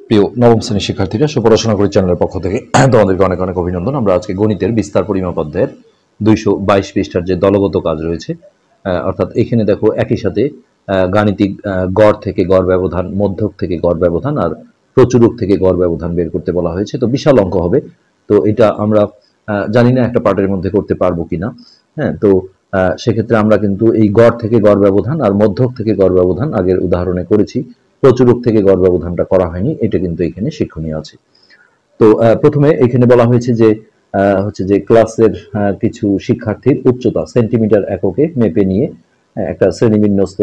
প্রিয় নবম শ্রেণীর শিক্ষার্থীরা, সুপড়াশোনা করি চ্যানেলের পক্ষ থেকে তোমাদেরকে অনেক অনেক অভিনন্দন। আমরা আজকে গণিতের বিস্তার পরিমাপ অধ্যায়ের 222 পৃষ্ঠার যে দলগত কাজ রয়েছে, অর্থাৎ এখানে দেখো একই সাথে গাণিতিক গড় থেকে গড় ব্যবধান, মধ্যক থেকে গড় ব্যবধান আর প্রচুরক থেকে গড় ব্যবধান বের করতে বলা হয়েছে। তো বিশাল অঙ্ক হবে। তো এটা আমরা জানি না একটা পার্টের মধ্যে করতে পারবো কিনা। হ্যাঁ, তো সেক্ষেত্রে আমরা কিন্তু এই গড় থেকে গড় ব্যবধান আর মধ্যক থেকে গড় ব্যবধান আগের উদাহরণে করেছি, প্রচুরক থেকে গড় ব্যবধানটা করা হয়নি। এটা কিন্তু এখানে শিক্ষণীয় আছে। তো প্রথমে এখানে বলা হয়েছে যে ক্লাসের কিছু শিক্ষার্থীর উচ্চতা সেন্টিমিটার এককে মেপে নিয়ে একটা শ্রেণীবিন্যস্ত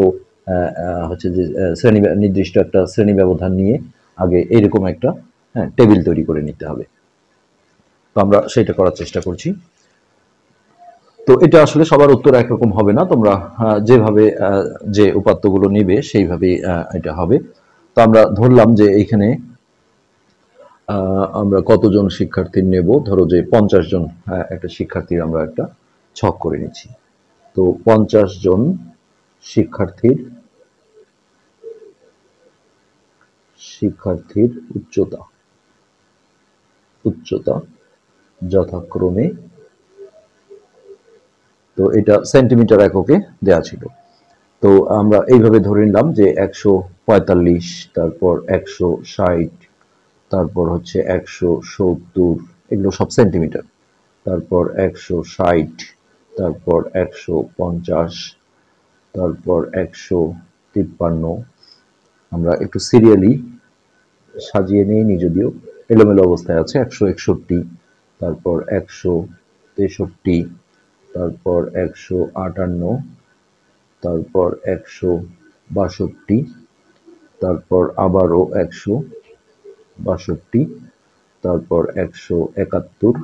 হচ্ছে যে শ্রেণী নির্দিষ্ট একটা শ্রেণী ব্যবধান নিয়ে আগে এরকম একটা টেবিল তৈরি করে নিতে হবে। তো আমরা সেটা করার চেষ্টা করছি। তো এটা আসলে সবার উত্তর একরকম হবে না, তোমরা যেভাবে যে উপাত্তগুলো নিবে সেইভাবেই এটা হবে। তো আমরা ধরলাম যে এইখানে আমরা কতজন শিক্ষার্থী নেব, ধরো যে 50 জন একটা শিক্ষার্থীর আমরা একটা ছক করে নিচ্ছি। তো 50 জন শিক্ষার্থীর উচ্চতা যথাক্রমে, তো এটা সেন্টিমিটার এককে দেয়া ছিল। তো আমরা এইভাবে ধরে নিলাম যে 145, তারপর 160, তারপর হচ্ছে 170, এগুলো সব সেন্টিমিটার। তারপর 160, তারপর 150, তারপর 153। আমরা একটু সিরিয়ালি সাজিয়ে নিইনি, যদিও এলোমেলো অবস্থায় আছে। 161, তারপর 163, তারপর 158, তারপর 162, তারপর আবারও 162, তারপর 171,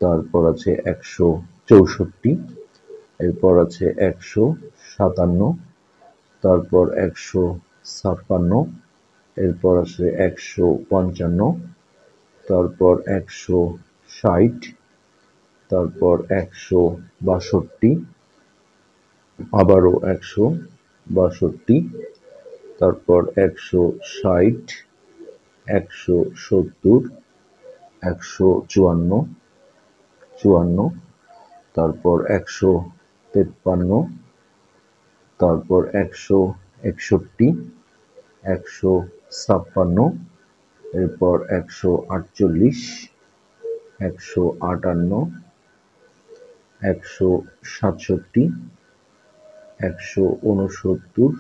তারপর আছে 164, এরপর আছে 157, তারপর 156, এরপর আছে 155, তারপর 160, তারপর 162, আবারও 162, তারপর 160, 170, 154, তারপর 153, তারপর 161, 156, এরপর 148, 158, 167, 169,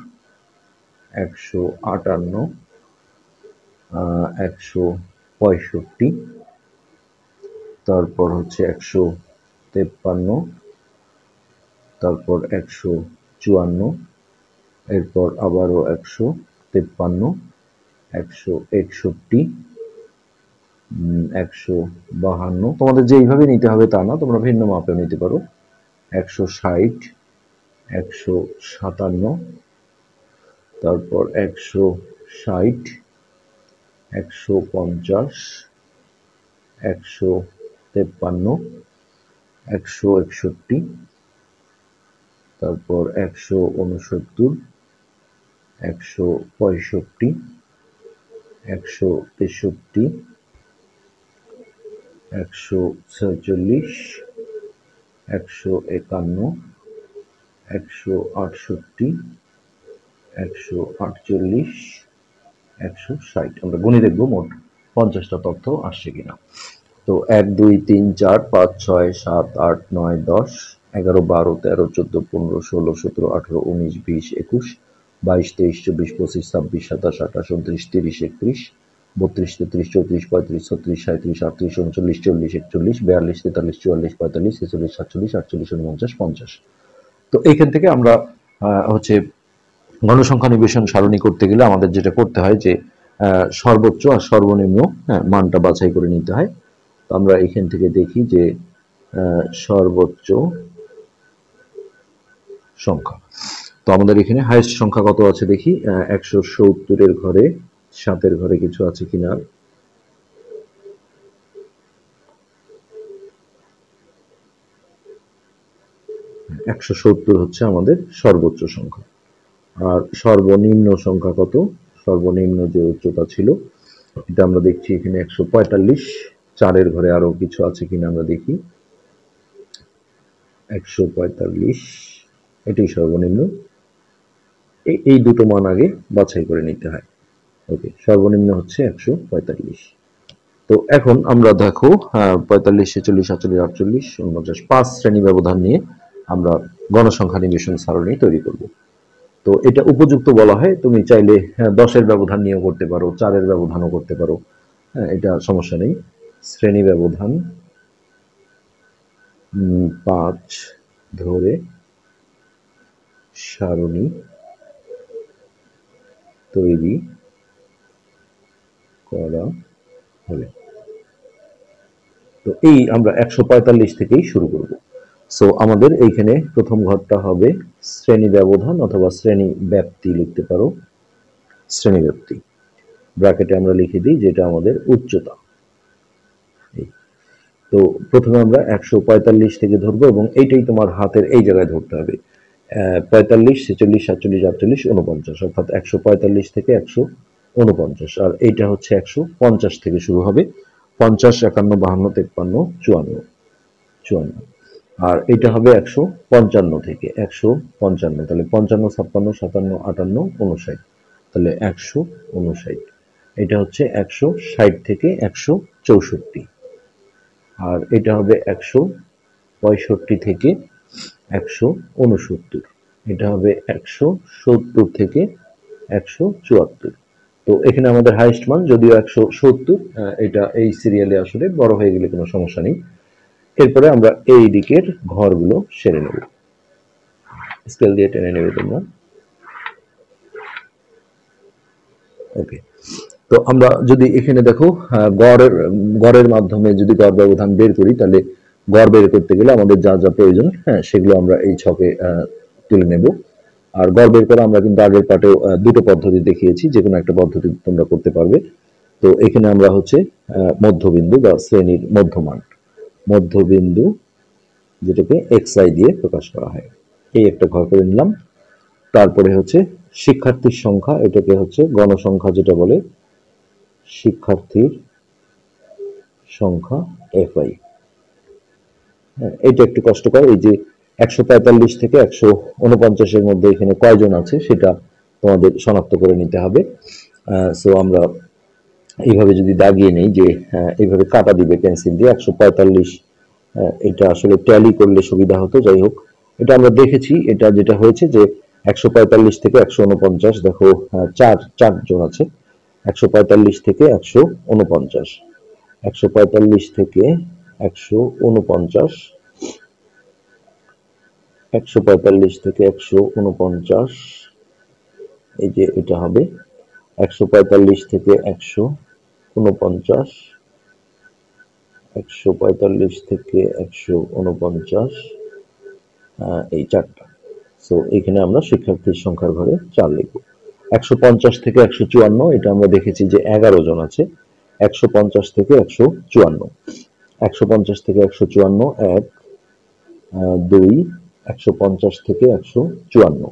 158, 165, তারপর হচ্ছে 153, তারপর 154, এরপর আবারও 153, 161, 152। তোমাদের যেইভাবে নিতে হবে তা না, তোমরা ভিন্ন মাপে নিতে পারো। 160, 157, তারপর 160, 150, 153, 161, তারপর 169, 165, 163, 146, 151, 168, 148, 160। আমরা গুণে দেখবো মোট 50টা তথ্য আসছে কিনা। তো 1, 2, 3, 4, 5, 6, 7, 8, 9, 10, 11, 12, 13, 14, 15, 16, 17, 18, 19, 20, 21, 22, 23, 24, 25, 26, 27, 28, 29, 30, 31, 32, 33, 34, 35, 36, 37, 38, 39, 40, 41, 42, 43, 44, 45, 46, 47, 48, 49, 50। তো এইখান থেকে আমরা হচ্ছে গণসংখ্যা নিবেশন সারণী করতে গেলে আমাদের যেটা করতে হয় যে সর্বোচ্চ আর সর্বনিম্ন মানটা বাছাই করে নিতে হয়। তো আমরা এখান থেকে দেখি যে সর্বোচ্চ সংখ্যা, তো আমাদের এখানে হাইয়েস্ট সংখ্যা কত আছে দেখি। 170 ঘরে 7 ঘরে কিছু আছে কিনা। 170 হচ্ছে আমাদের সর্বোচ্চ সংখ্যা। আর সর্বনিম্ন সংখ্যা কত? সর্বনিম্ন যে উচ্চতা ছিল এটা আমরা দেখছি এখানে 145। 4-এর ঘরে আরো কিছু আছে কিনা আমরা দেখি। 145 এটাই সর্বনিম্ন। এই দুটো মান আগে বাছাই করে নিতে হয়। ওকে, সর্বনিম্ন হচ্ছে 145। তো এখন আমরা দেখো 45, 46, 47, 48, 49 5 শ্রেণী ব্যবধান নিয়ে আমরা গণসংখ্যা নিবেশন সারণী তৈরি করব। তো এটা উপযুক্ত বলা হয়। তুমি চাইলে 10-এর ব্যবধান নিয়েও করতে পারো, 4-এর ব্যবধানও করতে পারো। হ্যাঁ, এটা সমস্যা নেই। শ্রেণী ব্যবধান 5 ধরে সারণী তৈরি করা হবে। তো এই আমরা 145 থেকেই শুরু করব। সো আমাদের এইখানে প্রথম ঘরটা হবে শ্রেণী ব্যবধান অথবা শ্রেণী ব্যাপ্তি লিখতে পারো। শ্রেণী ব্যাপ্তি ব্র্যাকেটে আমরা লিখে দিই যেটা আমাদের উচ্চতা। তো প্রথমে আমরা 145 থেকে ধরবো এবং এইটাই তোমার হাতের এই জায়গায় ধরতে হবে। 45, 46, 47, 48, 49, অর্থাৎ 145 থেকে 149। আর এইটা হচ্ছে 150 থেকে শুরু হবে। 50, 51, 52, 53, 54, 54। আর এটা হবে 155 থেকে 155, তাহলে 55, 56, 57, 58, 59, তাহলে 159। এটা হচ্ছে 160 থেকে 164। আর এটা হবে 165 থেকে 169। এটা হবে 170 থেকে 174। তো এখানে আমাদের হাইস্ট মান যদিও 170, এটা এই সিরিয়ালে আসলে বড় হয়ে গেলে কোনো সমস্যা নেই। এরপরে আমরা এই দিকের ঘরগুলো সেরে নেব। স্কেল দিয়ে টেনে নেবে তোমরা। ওকে, তো আমরা যদি এখানে দেখো গড়ের মাধ্যমে যদি গড় ব্যবধান বের করি, তাহলে গড় বের করতে গেলে আমাদের যা যা প্রয়োজন, হ্যাঁ, সেগুলো আমরা এই ছকে তুলে নেব। আর গড় বের করা আমরা কিন্তু আগের পার্টেও দুটো পদ্ধতি দেখিয়েছি, যে কোনো একটা পদ্ধতি তোমরা করতে পারবে। তো এখানে আমরা হচ্ছে মধ্যবিন্দু বা শ্রেণীর মধ্যমান, মধ্যবিন্দু যেটাকে xi দিয়ে প্রকাশ করা হয়, এই একটা ঘর করে নিলাম। তারপরে হচ্ছে শিক্ষার্থীর সংখ্যা, এটাকে হচ্ছে গণসংখ্যা যেটা বলে, শিক্ষার্থীর সংখ্যা fi। হ্যাঁ, এটা একটু কষ্টকর। এই যে 145 থেকে 149-এর মধ্যে এখানে কয়জন আছে সেটা তোমাদের শনাক্ত করে নিতে হবে। সো আমরা এইভাবে যদি দাগিয়ে নেই, যে এইভাবে কাটা দিবে পেন্সিল দিয়ে 145, এটা আসলে ট্যালি করলে সুবিধা হতো। যাই হোক, এটা আমরা দেখেছি। এটা যেটা হয়েছে যে 145 থেকে 149, দেখো 4জন আছে। 145 থেকে 149, 145 থেকে 149, 145 থেকে 149, এই যে এটা হবে 145 থেকে 149, 145 থেকে 149, এই 4টা। সো এখানে আমরা শিক্ষার্থীর সংখ্যার ঘরে 4 লিখব। 150 থেকে 154, এটা আমরা দেখেছি যে 11 জন আছে। 150 থেকে 154, 150 থেকে 154, 1, 2, 150 থেকে 154,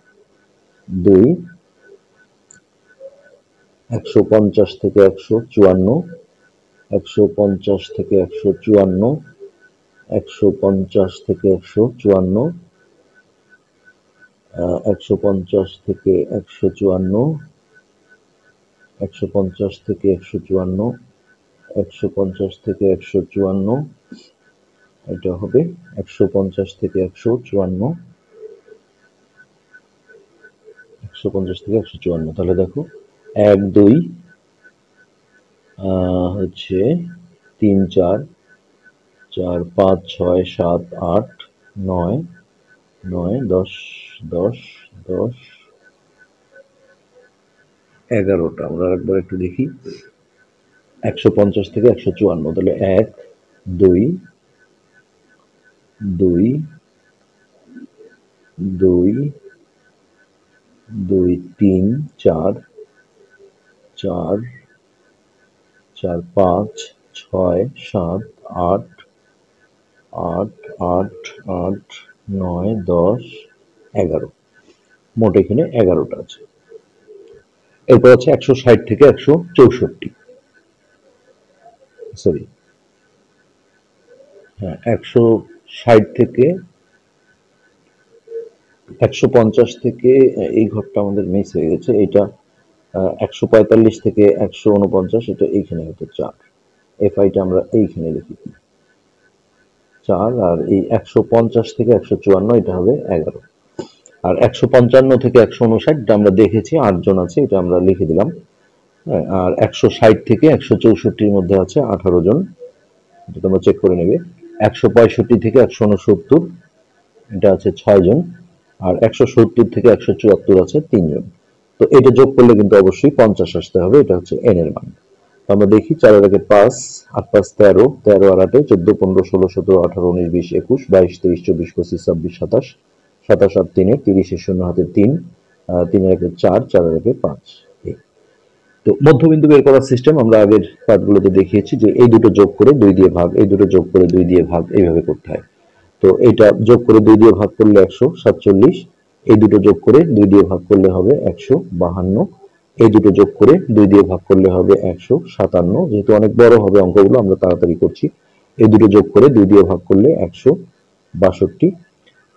2, 150 থেকে 154, 150 থেকে 154, 150 থেকে 154, 150 থেকে 154, 150 থেকে 154, 150 থেকে 154, এটা হবে 150 থেকে 154, 150 থেকে 154। তাহলে দেখো 1, 2, হচ্ছে 3, 4, 4, 5, 6, 7, 8, 9, 9, 10, 10, 10, 11টা। আমরা একবার একটু দেখি। 150 থেকে 154, তাহলে 1, 2, 2, 2, 2, 3, 4, 4, 4, 5, 6, 7, 8, 8, 8, 8, 9, 10, 11। মোট এখানে 11টা আছে। এরপর আছে 160 থেকে 164, সরি হ্যাঁ 160 থেকে 150 থেকে, এই ঘরটা আমাদের মিস হয়ে গেছে, এটা 145 থেকে 149, এটা এইখানে হতো 4, এফআইটা আমরা এইখানে লিখি 4, আর এই 150 থেকে 154 এটা হবে 11, আর 155 থেকে 159 আমরা দেখেছি 8 জন আছে, এটা আমরা লিখে দিলাম। হ্যাঁ, আর 160 থেকে 164 মধ্যে আছে 18 জন, এটা তোমরা চেক করে নেবে। 165 থেকে 169 এটা আছে 6 জন, আর 170 থেকে 174 আছে 3 জন। তো এটা যোগ করলে কিন্তু অবশ্যই 50 আসতে হবে, এটা হচ্ছে এন এর মান। তো আমরা দেখি 4 এর আগে 5, 8 5 13, 13 আর 8 14 15 16 17 18 19 20 21 22 23 24 25 26 27, 27 আর 3 30 এর শূন্য হাতে 3, 3 এর আগে 4, 4 এর আগে 5। তো মধ্যবিন্দু বের করার সিস্টেম আমরা আগের পার্টগুলোতে দেখিয়েছি যে এই দুটো যোগ করে 2 দিয়ে ভাগ, এই দুটো যোগ করে 2 দিয়ে ভাগ, এইভাবে করতে হয়। তো এটা যোগ করে 2 দিয়ে ভাগ করলে 147, এই দুটো যোগ করে 2 দিয়ে ভাগ করলে হবে 152, এই দুটো যোগ করে 2 দিয়ে ভাগ করলে হবে 157, যেহেতু অনেক বড় হবে অঙ্কগুলো আমরা তাড়াতাড়ি করছি। এই দুটো যোগ করে 2 দিয়ে ভাগ করলে 162,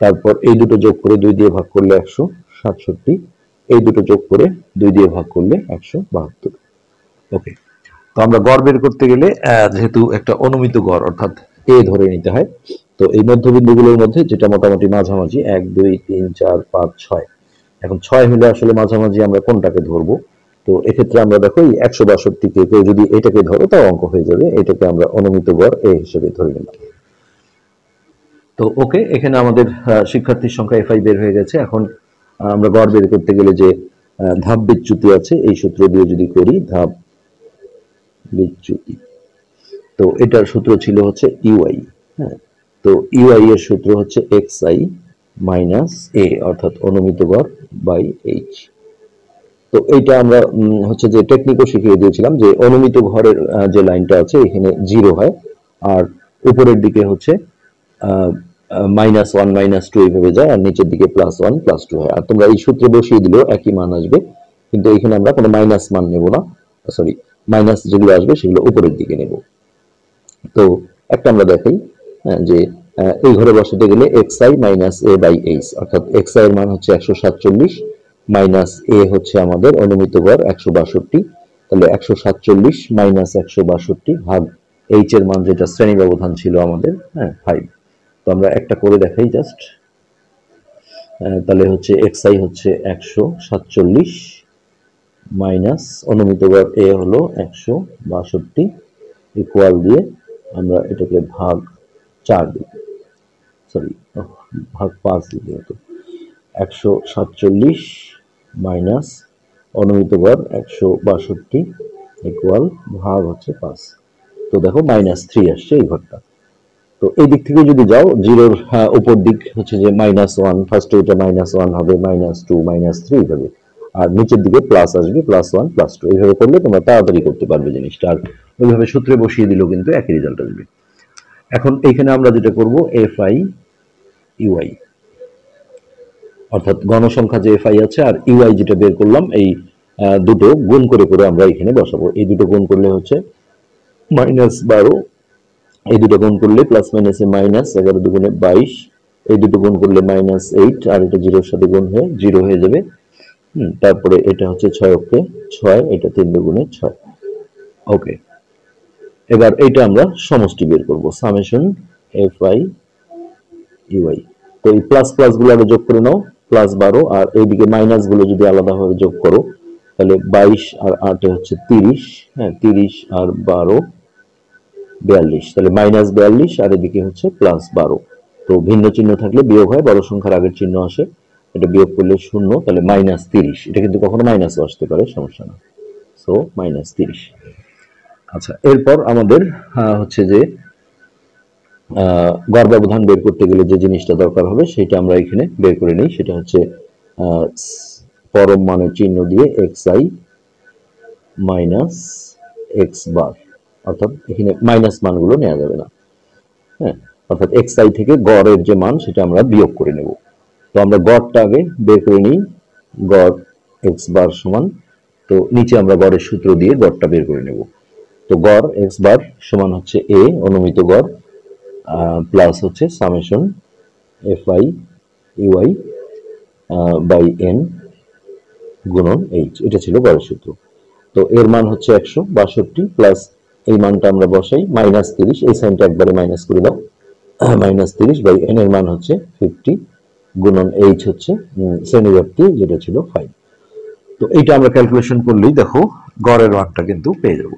তারপর এই দুটো যোগ করে 2 দিয়ে ভাগ করলে 167, এই দুটো যোগ করে 2 দিয়ে ভাগ করলে 172। ওকে, তো আমরা গড় বের করতে গেলে যেহেতু একটা অনুমিত গড় অর্থাৎ এ ধরে নিতে হয়, তো এই মধ্যবিন্দুগুলোর মধ্যে যেটা মোটামুটি মাঝামাঝি 1 2 3 4 5 6, এখন 6 হলে আসলে মাঝামাঝি আমরা কোনটাকে ধরবো? তো এক্ষেত্রে আমরা দেখো এই 162কে কেউ যদি এটাকে ধরো তাও অঙ্ক হয়ে যাবে, এটাকে আমরা অনুমিত গড় এ হিসেবে ধরে নিলাম। তো ওকে, এখানে আমাদের শিক্ষার্থীর সংখ্যা এফআই বের হয়ে গেছে। এখন আমরা গড় বের করতে গেলে যে ধাপ বিচ্যুতি আছে এই সূত্র দিয়ে যদি করি, ধাপ বিচ্যুতি, তো এটার সূত্র ছিল হচ্ছে ইউআই। হ্যাঁ, তো ইউআই এর সূত্র হচ্ছে এক্সআই মাইনাস এ, অর্থাৎ অনুমিত গড় বাই এইচ। তো এইটা আমরা হচ্ছে যে টেকনিকও শিখিয়ে দিয়েছিলাম যে অনুমিত ঘরের যে লাইনটা আছে এখানে 0 হয়, আর উপরের দিকে হচ্ছে -1 -2 এইভাবে যায়, আর নিচের দিকে +1 +2 হয়। আর তোমরা এই সূত্রে বসিয়ে দিলেও একই মান আসবে, কিন্তু এখানে আমরা কোনো মাইনাস মান নেব না, সরি মাইনাস যেগুলো আসবে সেগুলো উপরের দিকে নেব। তো একটা আমরা দেখাই যে এই ঘরে বসাতে গেলে xi minus a by h, অর্থাৎ xi এর মান হচ্ছে 147 মাইনাস a হচ্ছে আমাদের অনুমিত গড় 162, তাহলে 147 মাইনাস 162 ভাগ h এর মান যেটা শ্রেণী ব্যবধান ছিল আমাদের 5। তো আমরা একটা করে দেখাই জাস্ট, তাহলে হচ্ছে xi হচ্ছে 147 মাইনাস অনুমিত গড় a হলো 162 ইকুয়াল দিয়ে আমরা এটাকে ভাগ 4 দিই, সরি ভাগ 5 দিতে হতো। 147 মাইনাস অনুমিত গড় 162 ইকুয়াল ভাগ হচ্ছে 5। তো দেখো -3 আসছে এই ঘরটা। তো এই দিক থেকে যদি যাও জিরোর উপর দিক হচ্ছে যে -1, ফার্স্টে এটা -1 হবে, -2 -3 হবে, আর নিচের দিকে প্লাস আসবে, +1 +2, এইভাবে করলে তোমরা তাড়াতাড়ি করতে পারবে জিনিসটা, আর ওইভাবে সূত্রে বসিয়ে দিলেও কিন্তু একই রেজাল্ট আসবে। এখন এইখানে আমরা যেটা করব এফআই ইউআই, অর্থাৎ গণসংখ্যা যে এফআই আছে আর ইউআই যেটা বের করলাম, এই দুটো গুণ করে করে আমরা এখানে বসাবো। এই দুটো গুণ করলে হচ্ছে -12, এই দুটো গুণ করলে প্লাস মাইনাসে মাইনাস, 11 দুগুণে 22, এই দুটো গুণ করলে -8, আর এটা জিরোর সাথে গুণ হয়ে 0 হয়ে যাবে। তারপরে এটা হচ্ছে 6 অক্ষে 6, এটা 3 দুগুণে 6। ওকে, এবার এইটা আমরা সমষ্টি বের করব, সামেশন এফআই ইউআই। তো এই প্লাস প্লাস গুলো আগে যোগ করে নাও, +12, আর এইদিকে মাইনাস গুলো যদি আলাদাভাবে যোগ করো তাহলে 22 আর 8 হচ্ছে 30, 30 আর 12 42, তাহলে -42, আর এদিকে হচ্ছে +12। তো ভিন্ন চিহ্ন থাকলে বিয়োগ হয়, বড় সংখ্যার আগের চিহ্ন আসে, এটা বিয়োগ করলে 0, তাহলে -30, এটা কিন্তু কখনো মাইনাসও আসতে পারে, সমস্যা না। সো -30। আচ্ছা, এরপর আমাদের হচ্ছে যে গড় ব্যবধান বের করতে গেলে যে জিনিসটা দরকার হবে সেটা আমরা এখানে বের করে নিই, সেটা হচ্ছে পরম মানের চিহ্ন দিয়ে xi মাইনাস x বার, অর্থাৎ এখানে মাইনাস মানগুলো নেওয়া যাবে না। হ্যাঁ, অর্থাৎ xi থেকে গড়ের যে মান সেটা আমরা বিয়োগ করে নেব। তো আমরা গড়টা আগে বের করে নিই, গড় x বার সমান তো নিচে আমরা গড়ের সূত্র দিয়ে গড়টা বের করে নেব। তো গড় এক্স বার সমান হচ্ছে এ অনুমিত গড় প্লাস হচ্ছে summation F I UI by N গুণন এইচ, এটা ছিল গড়ের সূত্র। তো এর মান হচ্ছে 162 প্লাস এই মানটা আমরা বসাই -30, এই সাইনটা একবারে মাইনাস করে দাও, -30 বাই এন এর মান হচ্ছে 50 গুণন এইচ হচ্ছে শ্রেণীব্যাপ্তি যেটা ছিল 5। তো এইটা আমরা ক্যালকুলেশন করলেই দেখো গড়ের মানটা কিন্তু পেয়ে যাব।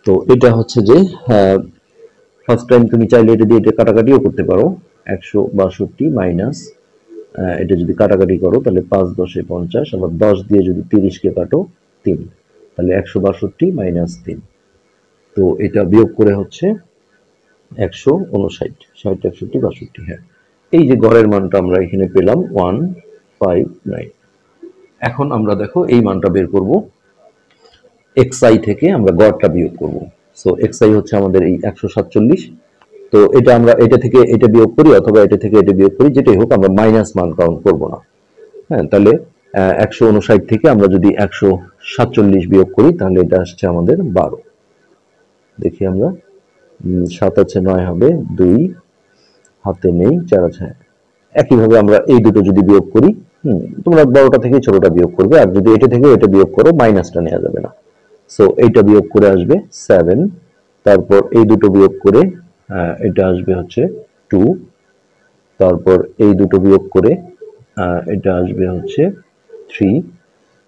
তো এটা হচ্ছে যে ফার্স্ট টাইম তুমি চাইলে এটা দিয়ে এটা কাটাকাটিও করতে পারো, 162 মাইনাস এটা যদি কাটাকাটি করো তাহলে 5 10 50, আবার 10 দিয়ে যদি 30 কে কাটো 3, তাহলে 162 মাইনাস 3। তো এটা বিয়োগ করে হচ্ছে 159, 60 61 62। হ্যাঁ, এই যে গড়ের মানটা আমরা এখানে পেলাম 159। এখন আমরা দেখো এই মানটা বের করব, xi থেকে আমরা গড়টা বিয়োগ করব। সো xi হচ্ছে আমাদের এই 147। তো এটা আমরা এটা থেকে এটা বিয়োগ করি অথবা এটা থেকে এটা বিয়োগ করি, যেটাই হোক আমরা মাইনাস মান কাউন্ট করব না। হ্যাঁ, তাহলে 159 থেকে আমরা যদি 147 বিয়োগ করি তাহলে এটা আসছে আমাদের 12। দেখি আমরা 7 আছে 9 হবে, 2 হাতে নেই, 4 আছে। একইভাবে আমরা এই দুটো যদি বিয়োগ করি, তোমরা বড়টা থেকে ছোটটা বিয়োগ করবে, আর যদি এটা থেকে এটা বিয়োগ করো মাইনাসটা নেওয়া যাবে না। সো এইটা বিয়োগ করে আসবে 7, তারপর এই দুটো বিয়োগ করে এটা আসবে হচ্ছে 2, তারপর এই দুটো বিয়োগ করে এটা আসবে হচ্ছে 3,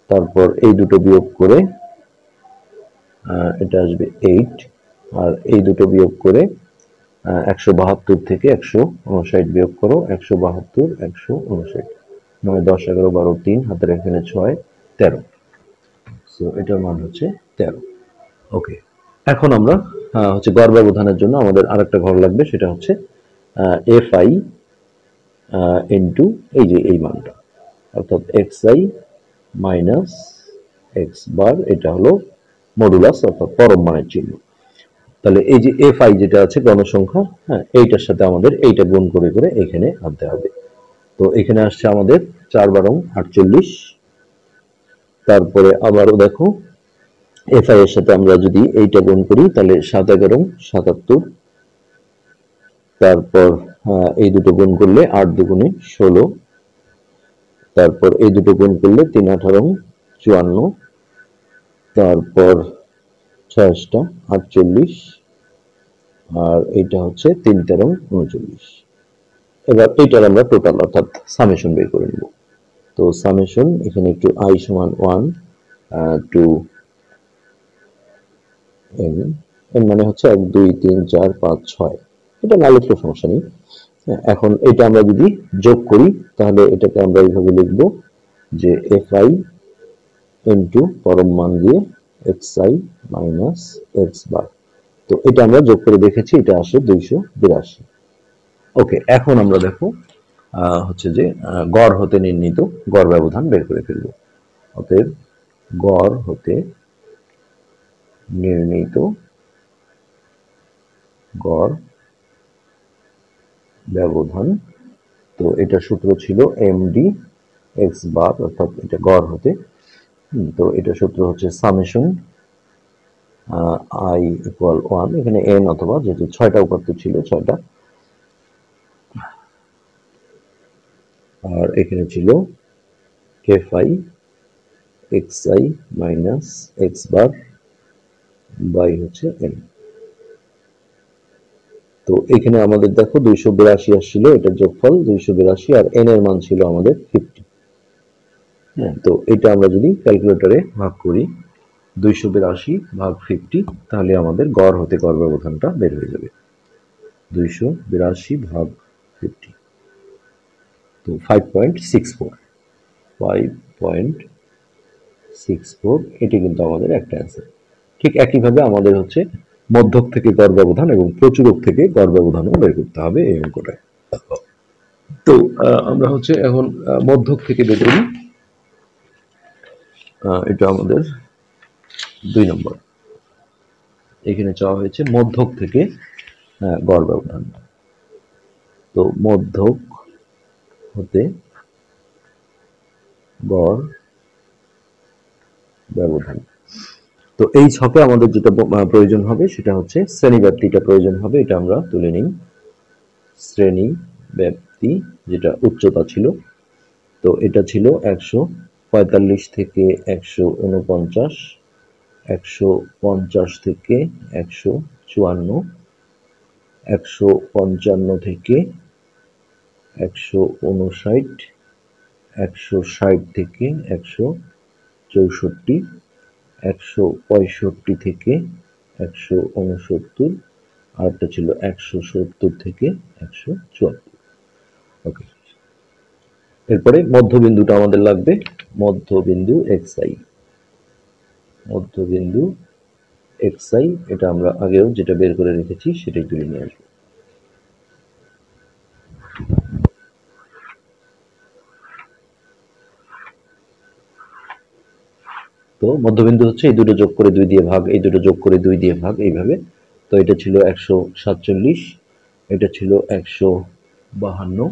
তারপর এই দুটো বিয়োগ করে এটা আসবে 8, আর এই দুটো বিয়োগ করে 172 থেকে 159 বিয়োগ করো, 172 159, 9 10 11 12 3 হাতের এখানে 6 13। সো এটার মান হচ্ছে 13। ওকে, এখন আমরা হচ্ছে গড় ব্যবধানের জন্য আমাদের আরেকটা ঘর লাগবে, সেটা হচ্ছে এফ আই ইন্টু এই যে এই মানটা, অর্থাৎ এক্স আই মাইনাস এক্স বার, এটা হলো মডুলাস অর্থাৎ পরম মানের চিহ্ন। তাহলে এই যে এফ আই যেটা আছে গণসংখ্যা, হ্যাঁ, এইটার সাথে আমাদের এইটা গুণ করে করে এখানে আনতে হবে। তো এখানে আসছে আমাদের 4 12 48, তারপরে আবারও দেখো এফ আই এর সাথে আমরা যদি এইটা গুণ করি তাহলে 7 11 77, তারপর এই দুটো গুণ করলে 8 দুগুণে 16, তারপর এই দুটো গুণ করলে 3 18 54, তারপর 6 48, আর এইটা হচ্ছে 3 13 39। এবার এইটার আমরা টোটাল অর্থাৎ সামেশন বের করে নেব। তো সামেশন এখানে একটু i সমান 1 টু n, n মানে হচ্ছে 1 2 3 4 5 6, এটা না লিখলেও সমস্যা নেই। এখন এটা আমরা যদি যোগ করি তাহলে এটাকে আমরা এইভাবে লিখব যে fi ইন্টু পরম মান দিয়ে xi মাইনাস x বার। তো এটা আমরা যোগ করে দেখেছি, এটা আসে 282। ওকে, এখন আমরা দেখো হচ্ছে যে গড় হতে নির্ণীত গড় ব্যবধান বের করে ফেলব। অতএব গড় হতে নির্ণীত গড় ব্যবধান, তো এটা সূত্র ছিল এমডি এক্স বার, অর্থাৎ এটা গড় হতে। তো এটা সূত্র হচ্ছে সামেশন আই ইকুয়াল 1, এখানে এন অথবা যেহেতু 6টা উপাত্ত ছিল 6টা, আর এখানে ছিল F I X I minus X bar by হচ্ছে এন। তো এখানে আমাদের দেখো 282 আসছিল, এটার যোগফল 282, আর এন এর মান ছিল আমাদের 50। হ্যাঁ, তো এটা আমরা যদি ক্যালকুলেটরে ভাগ করি 282 ভাগ 50, তাহলে আমাদের গড় হতে গড় ব্যবধানটা বের হয়ে যাবে 282 ভাগ 50, তো 5.64, 5.64, এটি কিন্তু আমাদের একটা অ্যান্সার। ঠিক একইভাবে আমাদের হচ্ছে মধ্যক থেকে গড় ব্যবধান এবং প্রচুরক থেকে গড় ব্যবধানও বের করতে হবে এই অঙ্কটায়। তো আমরা হচ্ছে এখন মধ্যক থেকে বের করি, এটা আমাদের 2 নম্বর। এখানে চাওয়া হয়েছে মধ্যক থেকে গড় ব্যবধান। তো মধ্যক হতে গড় ব্যবধান। তো এই ছকে আমাদের যেটা প্রয়োজন হবে সেটা হচ্ছে শ্রেণী ব্যাপ্তিটা প্রয়োজন হবে, এটা আমরা তুলে নিই। শ্রেণী ব্যাপ্তি যেটা উচ্চতা ছিল, তো এটা ছিল 145 থেকে 149, 150 থেকে 154, 155 থেকে 159, 160 থেকে 164, 165 থেকে 169, আরেকটা ছিল 170 থেকে 174। ওকে, এরপরে মধ্যবিন্দুটা আমাদের লাগবে, মধ্যবিন্দু xi, মধ্যবিন্দু xi এটা আমরা আগেও যেটা বের করে রেখেছি সেটাই তুলে নিয়ে আসবো। তো মধ্যবিন্দু হচ্ছে এই দুটো যোগ করে 2 দিয়ে ভাগ, এই দুটো যোগ করে 2 দিয়ে ভাগ, এইভাবে। তো এটা ছিল 147, এটা ছিল 152,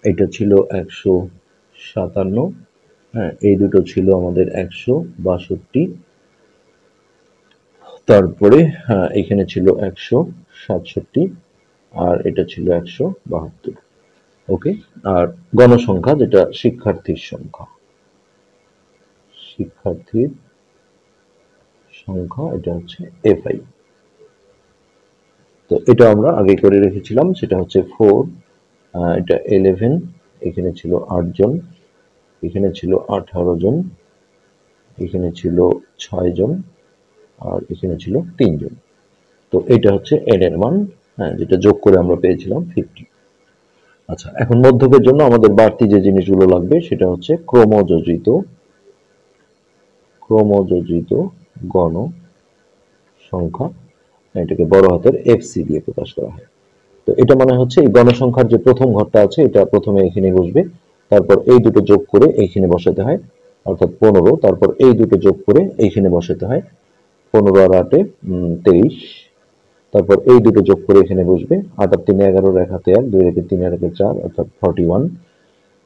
এটা ছিল 157, হ্যাঁ এই দুটো ছিল আমাদের 162, তারপরে হ্যাঁ এখানে ছিল 167, আর এটা ছিল 172। ওকে, আর গণসংখ্যা যেটা শিক্ষার্থীর সংখ্যা, শিক্ষার্থীর সংখ্যা এটা হচ্ছে fi। তো এটা আমরা আগে করে রেখেছিলাম, সেটা হচ্ছে 4, এটা 11, এখানে ছিল 8 জন, এখানে ছিল 18 জন, এখানে ছিল 6 জন, আর এখানে ছিল 3 জন। তো এটা হচ্ছে n এর মান, হ্যাঁ যেটা যোগ করে আমরা পেয়েছিলাম 50। আচ্ছা, এখন মধ্যকের জন্য আমাদের বাড়তি যে জিনিসগুলো লাগবে সেটা হচ্ছে ক্রমযোজিত, ক্রমযোজিত গণ সংখ্যা, এটাকে বড় হাতের FC দিয়ে প্রকাশ করা হয়। তো এটা মানে হচ্ছে এই গণসংখ্যার যে প্রথম ঘরটা আছে এটা প্রথমে এখানে বসবে, তারপর এই দুটো যোগ করে এইখানে বসাতে হয়, অর্থাৎ 15, তারপর এই দুটো যোগ করে এইখানে বসাতে হয়, 15 আর 8 23, তারপর এই দুটো যোগ করে এখানে বসবে, 8 আর 3 11, 1 হাতে 1, 2 রেখে 3 আর 1 4, অর্থাৎ 41।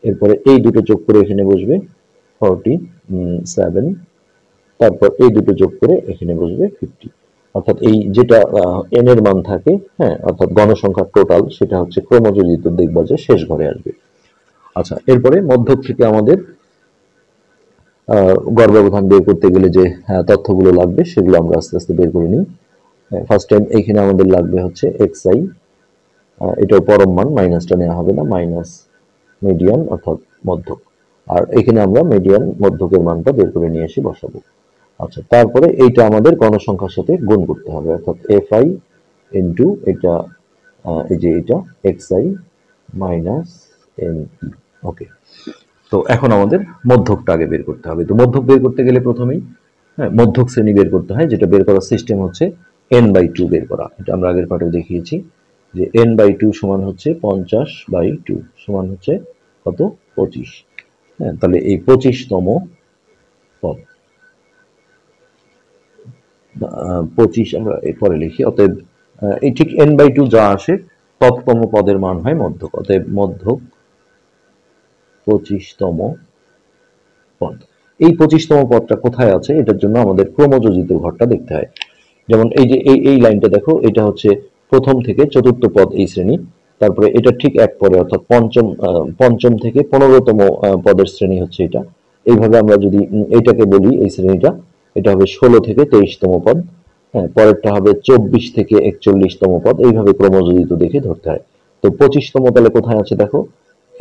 এরপরে এই দুটো যোগ করে এখানে বসবে 47, তারপর এই দুটো যোগ করে এখানে বসবে 50। অর্থাৎ এই যেটা n এর মান থাকে, হ্যাঁ অর্থাৎ গণসংখ্যার টোটাল, সেটা হচ্ছে ক্রমযোজিত দেখবা যে শেষ ঘরে আসবে। আচ্ছা, এরপরে মধ্যক থেকে আমাদের গড় ব্যবধান বের করতে গেলে যে তথ্যগুলো লাগবে সেগুলো আমরা আস্তে আস্তে বের করে নিই। ফার্স্ট টাইম এখানে আমাদের লাগবে হচ্ছে xi, এটাও পরম মান, মাইনাসটা নেওয়া হবে না, মাইনাস মিডিয়ান অর্থাৎ মধ্যক, আর এখানে আমরা মিডিয়ান মধ্যকের মানটা বের করে নিয়ে এসে বসাবো। আচ্ছা, তারপরে এইটা আমাদের গণসংখ্যার সাথে গুণ করতে হবে, অর্থাৎ fi ইন্টু এটা এই যে এটা xi মাইনাস ne। ওকে, তো এখন আমাদের মধ্যকটা আগে বের করতে হবে। তো মধ্যক বের করতে গেলে প্রথমেই মধ্যক শ্রেণী বের করতে হয়, যেটা বের করার সিস্টেম হচ্ছে n/2 বের করা। এটা আমরা আগের পাঠে দেখিয়েছি যে n/2 সমান হচ্ছে 50/2 সমান হচ্ছে কত, 25। হ্যাঁ, তাহলে এই 25তম পদ, 25 আমরা এরপরে লিখি, অতএব এই ঠিক n/2 যা আসে তততম পদের মান হয় মধ্যক, অতএব মধ্যক 25তম পদ। এই 25তম পদটা কোথায় আছে এটার জন্য আমাদের ক্রমযোজিত ঘরটা দেখতে হয়। যেমন এই যে এই লাইনটা দেখো, এটা হচ্ছে প্রথম থেকে চতুর্থ পদ এই শ্রেণী, তারপরে এটা ঠিক এক পরে অর্থাৎ পঞ্চম থেকে 15তম পদের শ্রেণী হচ্ছে এটা। এইভাবে আমরা যদি এইটাকে বলি এই শ্রেণীটা, এটা হবে 16 থেকে 23তম পদ, হ্যাঁ পরেরটা হবে 24 থেকে 41তম পদ, এইভাবে ক্রমযোজিত দেখে ধরতে হয়। তো 25তম তাহলে কোথায় আছে দেখো,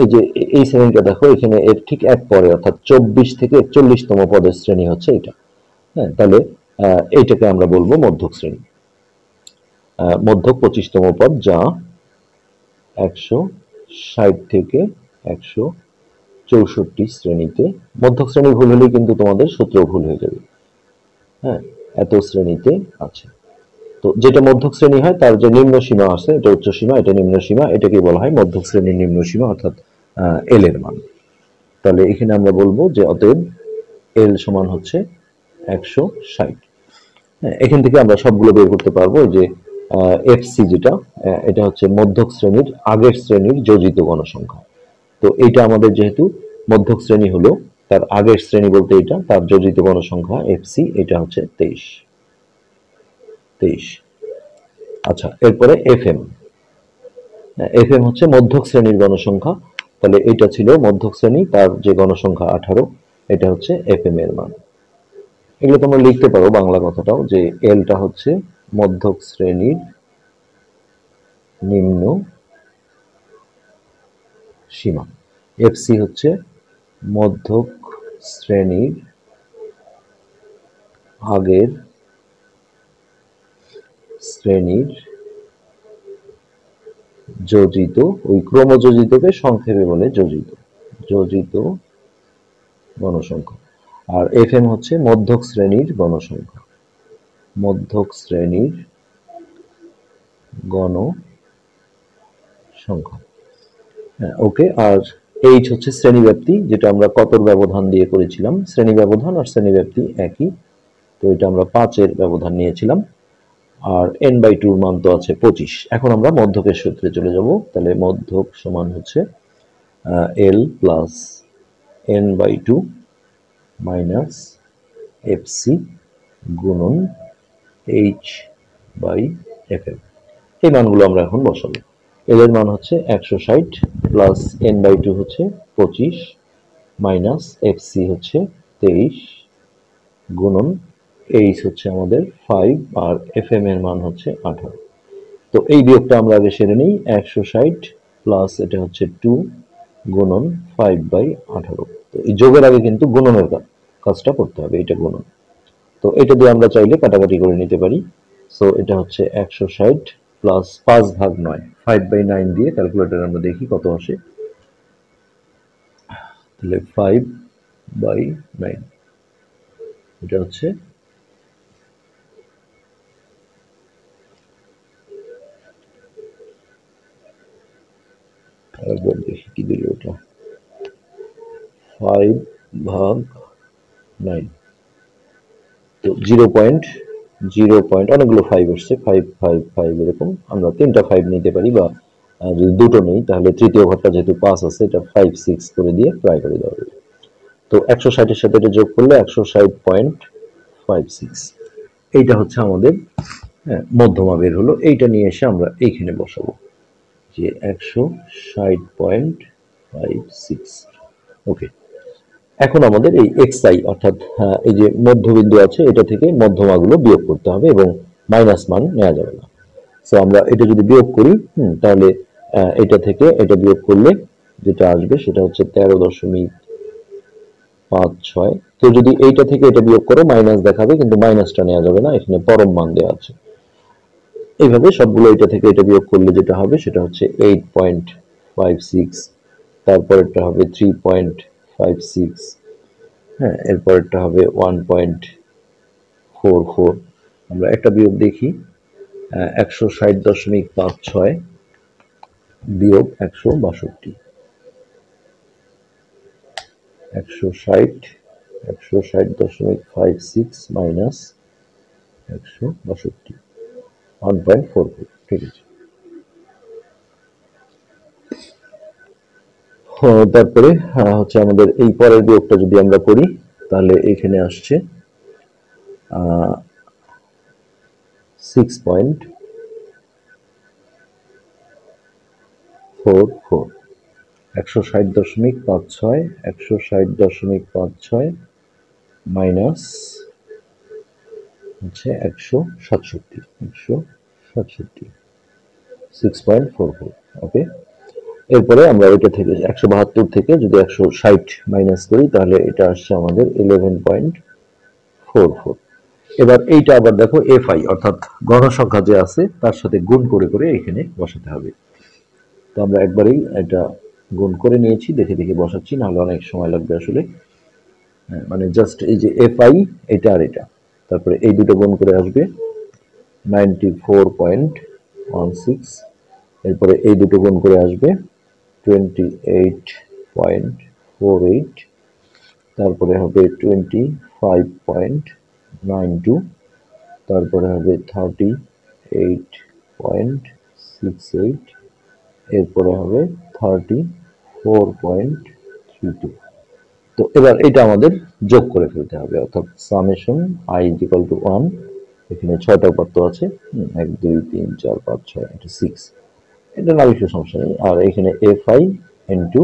এই যে এই শ্রেণীটা দেখো, এখানে এর ঠিক এক পরে অর্থাৎ 24 থেকে 41তম পদের শ্রেণী হচ্ছে এটা। হ্যাঁ, তাহলে এইটাকে আমরা বলবো মধ্যক শ্রেণী। মধ্যক 25তম পদ, যা 160 থেকে 164 শ্রেণীতে। মধ্যক শ্রেণী ভুল হলেই কিন্তু তোমাদের সূত্র ভুল হয়ে যাবে। হ্যাঁ, এত শ্রেণীতে আছে। তো যেটা মধ্যক শ্রেণী হয় তার যে নিম্ন সীমা আছে, এটা উচ্চ সীমা, এটা নিম্ন সীমা, এটাকে বলা হয় মধ্যক শ্রেণীর নিম্ন সীমা, অর্থাৎ এল এর মান। তাহলে এখানে আমরা বলবো যে অতএব এল সমান হচ্ছে 160। হ্যাঁ, এখান থেকে আমরা সবগুলো বের করতে পারবো। যে এফসি যেটা, এটা হচ্ছে মধ্যক শ্রেণীর আগের শ্রেণীর যোজিত গণসংখ্যা। তো এইটা আমাদের যেহেতু মধ্যক শ্রেণী হলো, তার আগের শ্রেণী বলতে এটা, তার যোজিত গণসংখ্যা এফসি, এটা হচ্ছে 23। আচ্ছা, এরপরে এফএম। এফএম হচ্ছে মধ্যক শ্রেণীর গণসংখ্যা। তাহলে এটা ছিল মধ্যক শ্রেণী, তার যে গণসংখ্যা 18, এটা হচ্ছে এফএম এর মান। এগুলো তোমরা লিখতে পারো বাংলা কথাটাও, যে এলটা হচ্ছে মধ্যক শ্রেণীর নিম্ন সীমা, এফসি হচ্ছে মধ্যক শ্রেণীর আগের শ্রেণীর যোজিত, ওই ক্রমযোজিতকে সংক্ষেপে বলে যোজিত গণসংখ্যা। আর এফএম হচ্ছে মধ্যক শ্রেণীর গণসংখ্যা, মধ্যক শ্রেণীর গণসংখ্যা। হ্যাঁ, ওকে। আর এইচ হচ্ছে শ্রেণীব্যাপ্তি, যেটা আমরা কতর ব্যবধান দিয়ে করেছিলাম। শ্রেণী ব্যবধান আর শ্রেণীব্যাপ্তি একই, তো এটা আমরা 5-এর ব্যবধান নিয়েছিলাম। আর n/2 মান তো আছে 25। এখন আমরা মধ্যকের সূত্রে চলে যাব। তাহলে মধ্যক সমান হচ্ছে এল প্লাস n/2 মাইনাস এফসি গুণন h/fm। এই মানগুলো আমরা এখন বসাবো। এল এর মান হচ্ছে 160 প্লাস n/2 হচ্ছে 25 মাইনাস এফসি হচ্ছে 23 গুণন এইচ হচ্ছে আমাদের 5 আর এফএম এর মান হচ্ছে 18। তো এই বিয়োগটা আমরা আগে সেরে নিই। 160 প্লাস এটা হচ্ছে 2 গুণন 5/18। তো এই যোগের আগে কিন্তু গুণনের কাজটা করতে হবে, এটা গুণন। তো এটা দিয়ে আমরা চাইলে কাটাকাটি করে নিতে পারি। সো এটা হচ্ছে 160 প্লাস 5/9, 5/9 দিয়ে ক্যালকুলেটর আমরা দেখি কত আসে। তাহলে 5/9 এটা হচ্ছে একবার দেখি কি দিল ওটা, 5/9। তো 0.0 অনেকগুলো 5 আসছে, 5 এরকম। আমরা 3টা 5 নিতে পারি, বা যদি দুটো নেই তাহলে তৃতীয় ঘরটা যেহেতু 5 আছে, এটা 5 6 করে দিয়ে ট্রাই করে দেওয়া হবে। তো 160-এর সাথে এটা যোগ করলে 160.56। এইটা হচ্ছে আমাদের মধ্যমা বের হলো। এইটা নিয়ে এসে আমরা এইখানে বসাবো, যে 160.56। ওকে। এখন আমাদের এই xi অর্থাৎ এই যে মধ্যবিন্দু আছে, এটা থেকে মধ্যমাগুলো বিয়োগ করতে হবে এবং মাইনাস মান নেওয়া যাবে না। সো আমরা এটা যদি বিয়োগ করি, তাহলে এটা থেকে এটা বিয়োগ করলে যেটা আসবে সেটা হচ্ছে 13.56। তো যদি এইটা থেকে এটা বিয়োগ করো মাইনাস দেখাবে, কিন্তু মাইনাসটা নেওয়া যাবে না, এখানে পরম মান দেওয়া আছে। এইভাবে সবগুলো এটা থেকে এটা বিয়োগ করলে যেটা হবে সেটা হচ্ছে 8.56, তারপরেরটা হবে 3.56, হ্যাঁ, এরপরেরটা হবে 1.44। আমরা একটা বিয়োগ দেখি, 160.56 বিয়োগ 162, 160.56 মাইনাস 162, 1.44। ঠিক আছে। তারপরে হচ্ছে আমাদের এই পরের বিয়োগটা যদি আমরা করি, তাহলে এখানে আসছে 6.44। 160.56 মাইনাস হচ্ছে 167, 6.44। ওকে। এরপরে আমরা এটা থেকে 172 থেকে যদি 160 মাইনাস করি, তাহলে এটা আসছে আমাদের 11.44। এবার এইটা আবার দেখো এফআই অর্থাৎ গণসংখ্যা যে আছে তার সাথে গুণ করে করে এখানে বসাতে হবে। তো আমরা একবারেই এটা গুণ করে নিয়েছি, দেখে দেখে বসাচ্ছি, নাহলে অনেক সময় লাগবে আসলে। মানে জাস্ট এই যে এফআই এটা আর এটা, তারপরে এই দুটো গুণ করে আসবে 94.16, এরপরে এই দুটো গুণ করে আসবে 28.48, তারপরে হবে 25.92, তারপরে হবে 38.68, এরপরে হবে 34.32, তো এবার এটা আমাদের যোগ করে ফেলতে হবে, অর্থাৎ summation I is equal to 1, এখানে 6টা উপাত্ত আছে, 1 2 3 4 5 6, এটা 6, এটা না লিখলে সমস্যা নেই। আর এখানে F I into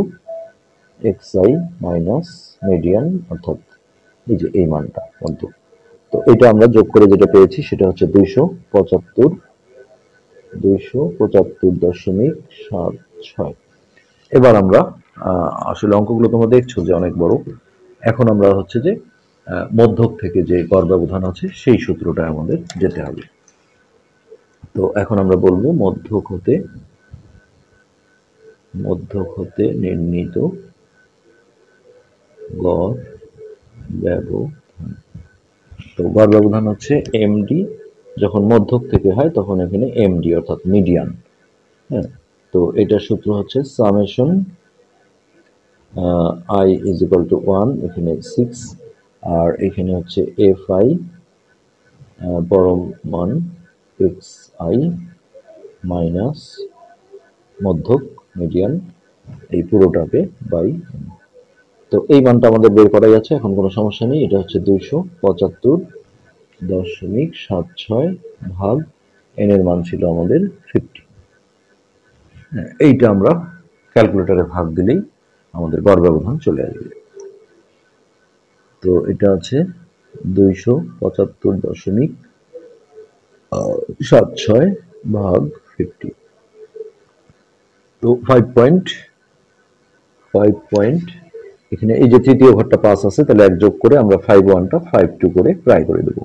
x I minus median, অর্থাৎ এই যে এই মানটা মধ্য। তো এটা আমরা যোগ করে যেটা পেয়েছি সেটা হচ্ছে 275.76। এবার আমরা আসলে অঙ্কগুলো তোমরা দেখছো যে অনেক বড়। এখন আমরা হচ্ছে যে মধ্যক থেকে যে গড় ব্যবধান আছে সেই সূত্রটা আমাদের যেতে হবে। তো এখন আমরা বলবো মধ্যক হতে নির্ণীত গড় ব্যবধান। তো গড় ব্যবধান হচ্ছে এমডি, যখন মধ্যক থেকে হয় তখন এখানে এমডি অর্থাৎ মিডিয়ান। হ্যাঁ, তো এটার সূত্র হচ্ছে summation I is equal to 1, এখানে 6, আর এখানে হচ্ছে এফ আই পরম মান এক্স আই মাইনাস মধ্যক মিডিয়ান এই পুরোটাকে বাই। তো এই মানটা আমাদের বের করাই আছে, এখন কোনো সমস্যা নেই। এটা হচ্ছে 275.76 ভাগ এন এর মান ছিল আমাদের 50। এইটা আমরা ক্যালকুলেটরে ভাগ দিলেই আমাদের গড় ব্যবধান চলে আসবে। তো এটা আছে 275.76 ভাগ 50। তো 5 এখানে এই যে তৃতীয় ঘরটা 5 আছে, তাহলে এক যোগ করে আমরা 5 1 করে প্রায় করে দেবো,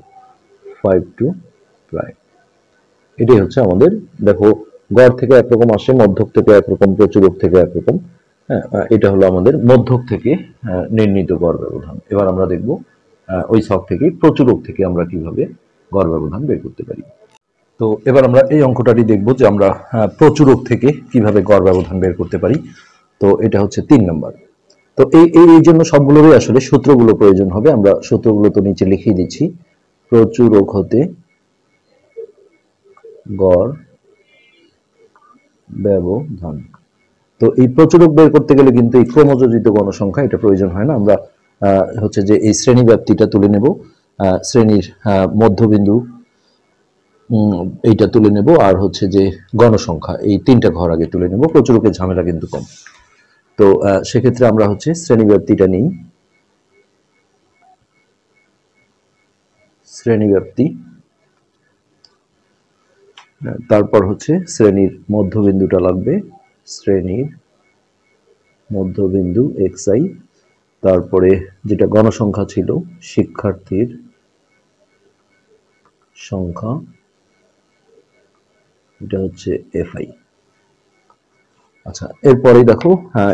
5 প্রায়। এটাই হচ্ছে আমাদের, দেখো গড় থেকে একরকম আসে, মধ্যক থেকে একরকম, প্রচুরক থেকে একরকম। হ্যাঁ, এটা হলো আমাদের মধ্যক থেকে নির্ণীত গড় ব্যবধান। এবার আমরা দেখব ওই ছক থেকে প্রচুরক থেকে আমরা কিভাবে গড় ব্যবধান বের করতে পারি। তো এবার আমরা এই অঙ্কটাটি দেখব যে আমরা প্রচুরক থেকে কিভাবে গড় ব্যবধান বের করতে পারি। তো এটা হচ্ছে 3 নম্বর। তো এই জন্য সবগুলোরই আসলে সূত্রগুলো প্রয়োজন হবে, আমরা সূত্রগুলো তো নিচে লিখিয়ে দিচ্ছি। প্রচুরক হতে গড় ব্যবধান। তো এই প্রচুরক বের করতে গেলে কিন্তু এই ক্রমযোজিত গণসংখ্যা এটা প্রয়োজন হয় না, আমরা হচ্ছে যে এই শ্রেণী ব্যাপ্তিটা তুলে নেব, শ্রেণীর মধ্যবিন্দু এইটা তুলে নেব, আর হচ্ছে যে গণসংখ্যা এই 3টা ঘর আগে তুলে নেব, প্রচুরকের ঝামেলা কিন্তু কম। তো সেক্ষেত্রে আমরা হচ্ছে শ্রেণী ব্যাপ্তিটা নিই, শ্রেণী ব্যাপ্তি, তারপর হচ্ছে শ্রেণীর মধ্যবিন্দুটা লাগবে, শ্রেণীর মধ্যবিন্দু এক্স আই, তারপরে যেটা গণসংখ্যা ছিল শিক্ষার্থীর সংখ্যা, এটা হচ্ছে এফ আই। আচ্ছা, এরপরেই দেখো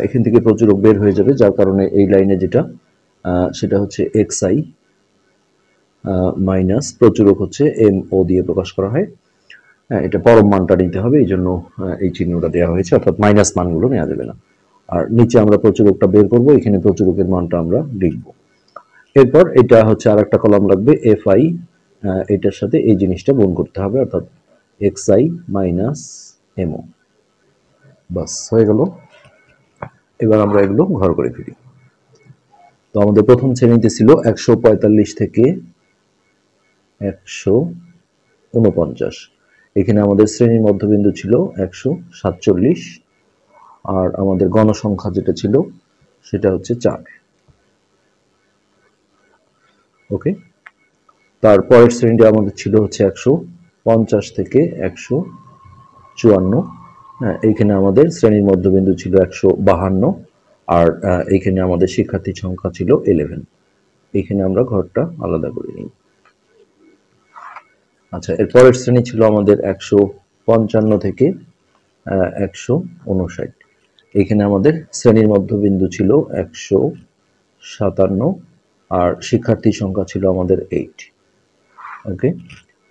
এখান থেকে প্রচুরক বের হয়ে যাবে, যার কারণে এই লাইনে যেটা সেটা হচ্ছে এক্স আই মাইনাস প্রচুরক হচ্ছে এম ও দিয়ে প্রকাশ করা হয়। এটা পরম মানটা নিতে হবে, এই জন্য এই চিহ্নটা দেওয়া হয়েছে, অর্থাৎ মাইনাস মানগুলো নেওয়া যাবে না। আর নিচে আমরা প্রচুরকটা বের করব, এখানে প্রচুরকের মানটা আমরা লিখব। এরপর এটা হচ্ছে আর একটা কলাম লাগবে এফ আই, এটার সাথে এই জিনিসটা গুণ করতে হবে, অর্থাৎ এক্স আই মাইনাস এমও। বাস হয়ে গেল। এবার আমরা এগুলো ঘর করে ফেলি। তো আমাদের প্রথম শ্রেণীতে ছিল 145 থেকে 149, এখানে আমাদের শ্রেণীর মধ্যবিন্দু ছিল 147, আর আমাদের গণসংখ্যা যেটা ছিল সেটা হচ্ছে 4। ওকে, তারপরের শ্রেণীটা আমাদের ছিল হচ্ছে 150 থেকে 154, হ্যাঁ, এইখানে আমাদের শ্রেণীর মধ্যবিন্দু ছিল 152, আর এইখানে আমাদের শিক্ষার্থীর সংখ্যা ছিল 11। এইখানে আমরা ঘরটা আলাদা করে নিই। আচ্ছা, এর পরের শ্রেণী ছিল আমাদের 155 থেকে 159, এখানে আমাদের শ্রেণীর মধ্যবিন্দু ছিল 157, আর শিক্ষার্থীর সংখ্যা ছিল আমাদের 8। ওকে,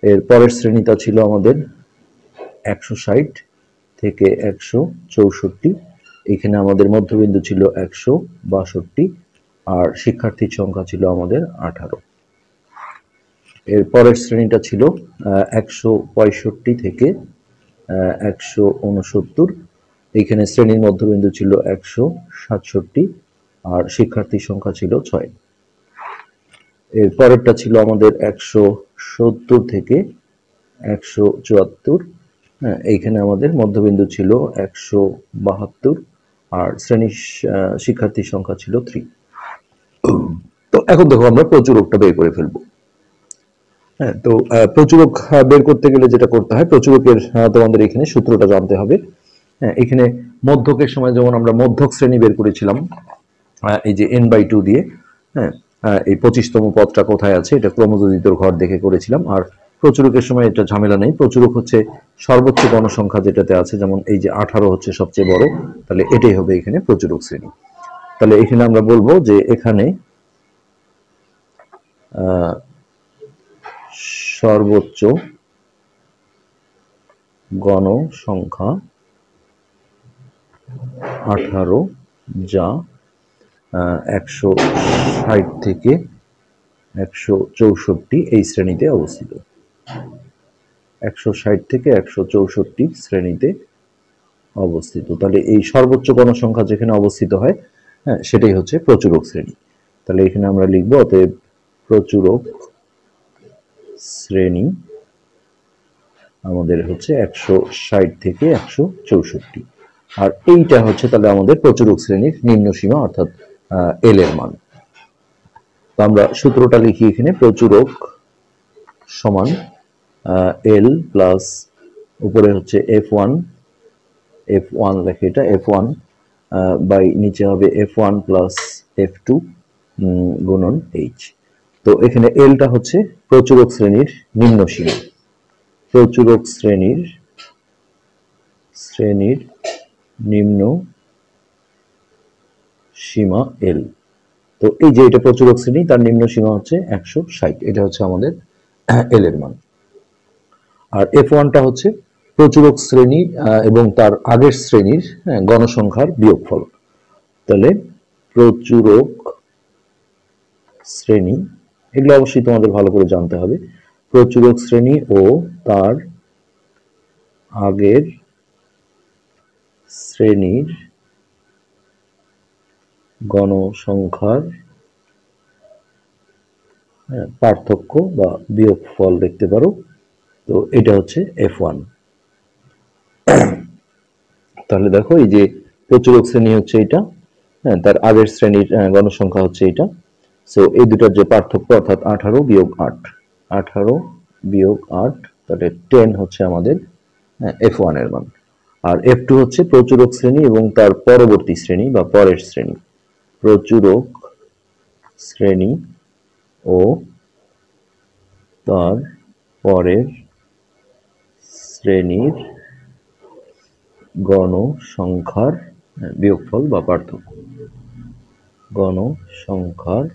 এর পরের শ্রেণীটা ছিল আমাদের 160 থেকে 164, এখানে আমাদের মধ্যবিন্দু ছিল 162, আর শিক্ষার্থীর সংখ্যা ছিল আমাদের 18। এর পরের শ্রেণীটা ছিল 165 থেকে 169, এইখানে শ্রেণীর মধ্যবিন্দু ছিল 167, আর শিক্ষার্থীর সংখ্যা ছিল 6। এর পরেরটা ছিল আমাদের 170 থেকে 174। হ্যাঁ, এইখানে আমাদের মধ্যবিন্দু ছিল 172 আর শিক্ষার্থীর সংখ্যা ছিল 3। তো এখন দেখো আমরা প্রচুরকটা বের করে ফেলবো। হ্যাঁ, তো প্রচুরক বের করতে গেলে যেটা করতে হয়, প্রচুরকের তোমাদের এখানে সূত্রটা জানতে হবে। হ্যাঁ, এখানে মধ্যকের সময় যেমন আমরা মধ্যক শ্রেণী বের করেছিলাম এই যে n/2 দিয়ে। হ্যাঁ, এই 25তম পদটা কোথায় আছে এটা ক্রমযোজিতর ঘর দেখে করেছিলাম। আর প্রচুরকের সময় এটা ঝামেলা নেই, প্রচুরক হচ্ছে সর্বোচ্চ গণসংখ্যা যেটাতে আছে, যেমন এই যে 18 হচ্ছে সবচেয়ে বড়, তাহলে এটাই হবে এখানে প্রচুরক শ্রেণী। তাহলে এখানে আমরা বলবো যে এখানে সর্বোচ্চ গণসংখ্যা 18, যা 160 থেকে 164 এই শ্রেণীতে অবস্থিত। 160 থেকে 164 শ্রেণীতে অবস্থিত। তাহলে এই সর্বোচ্চ গণসংখ্যা যেখানে অবস্থিত হয়, হ্যাঁ, সেটাই হচ্ছে প্রচুরক শ্রেণী। তাহলে এখানে আমরা লিখব অতএব প্রচুরক শ্রেণী আমাদের হচ্ছে 160 থেকে 164। আর এইটা হচ্ছে তাহলে আমাদের প্রচুরক শ্রেণীর নিম্ন সীমা, অর্থাৎ এল এর মান। তো আমরা সূত্রটা লিখি এখানে, প্রচুরক সমান এল প্লাস উপরে হচ্ছে f1 লেখে, এটা f1 বাই নিচে হবে f1 প্লাস f2 গুণন h। তো এখানে এলটা হচ্ছে প্রচুরক শ্রেণীর নিম্ন সীমা, প্রচুরক শ্রেণীর নিম্ন সীমা এল। তো এই যে এটা প্রচুরক শ্রেণী, তার নিম্ন সীমা হচ্ছে 160, এটা হচ্ছে আমাদের এল এর মান। আর f1টা হচ্ছে প্রচুরক শ্রেণী এবং তার আগের শ্রেণীর গণসংখ্যার বিয়োগফল। তাহলে প্রচুরক শ্রেণী, এগুলো অবশ্যই তোমাদের ভালো করে জানতে হবে, প্রচুরক শ্রেণী ও তার আগের শ্রেণীর গণসংখ্যার পার্থক্য বা বিয়োগফল দেখতে পারো। তো এটা হচ্ছে f1। তাহলে দেখো এই যে প্রচুরক শ্রেণী হচ্ছে এটা, হ্যাঁ, তার আগের শ্রেণীর গণসংখ্যা হচ্ছে এটা। সো এই দুটার যে পার্থক্য, অর্থাৎ 18 বিয়োগ 8, তাহলে 10 হচ্ছে আমাদের f1 এর মান। আর f2 হচ্ছে প্রচুরক শ্রেণী এবং তার পরবর্তী শ্রেণী বা পরের শ্রেণী, প্রচুরক শ্রেণী ও তার পরের শ্রেণীর গণসংখ্যার বিয়োগফল বা পার্থক্য, গণসংখ্যার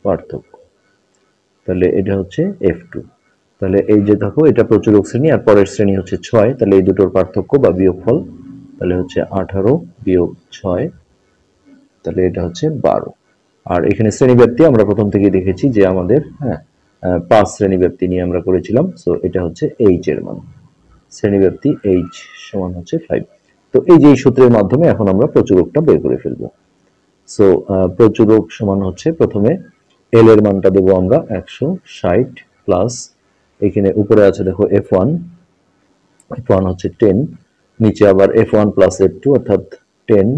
পার্থক্য। তাহলে এটা হচ্ছে f2। তাহলে এই যে দেখো এটা প্রচুরক শ্রেণী আর পরের শ্রেণী হচ্ছে 6, তাহলে এই দুটোর পার্থক্য বা বিয়োগফল তাহলে হচ্ছে 18 বিয়োগ 6, তাহলে এটা হচ্ছে 12। আর এখানে শ্রেণীব্যাপ্তি আমরা প্রথম থেকে দেখেছি যে আমাদের 5 শ্রেণীব্যাপ্তি নিয়ে আমরা করেছিলাম। সো এটা হচ্ছে h এর মান, শ্রেণীব্যাপ্তি h সমান হচ্ছে 5। তো এই যে সূত্রের মাধ্যমে এখন আমরা প্রচুরকটা বের করে ফেলবো। সো প্রচুরক সমান হচ্ছে, প্রথমে এল এর মানটা দেবো আমরা 160 প্লাস এখানে উপরে আছে দেখো f1 হচ্ছে 10, নিচে আবার f1 প্লাস f2 অর্থাৎ 10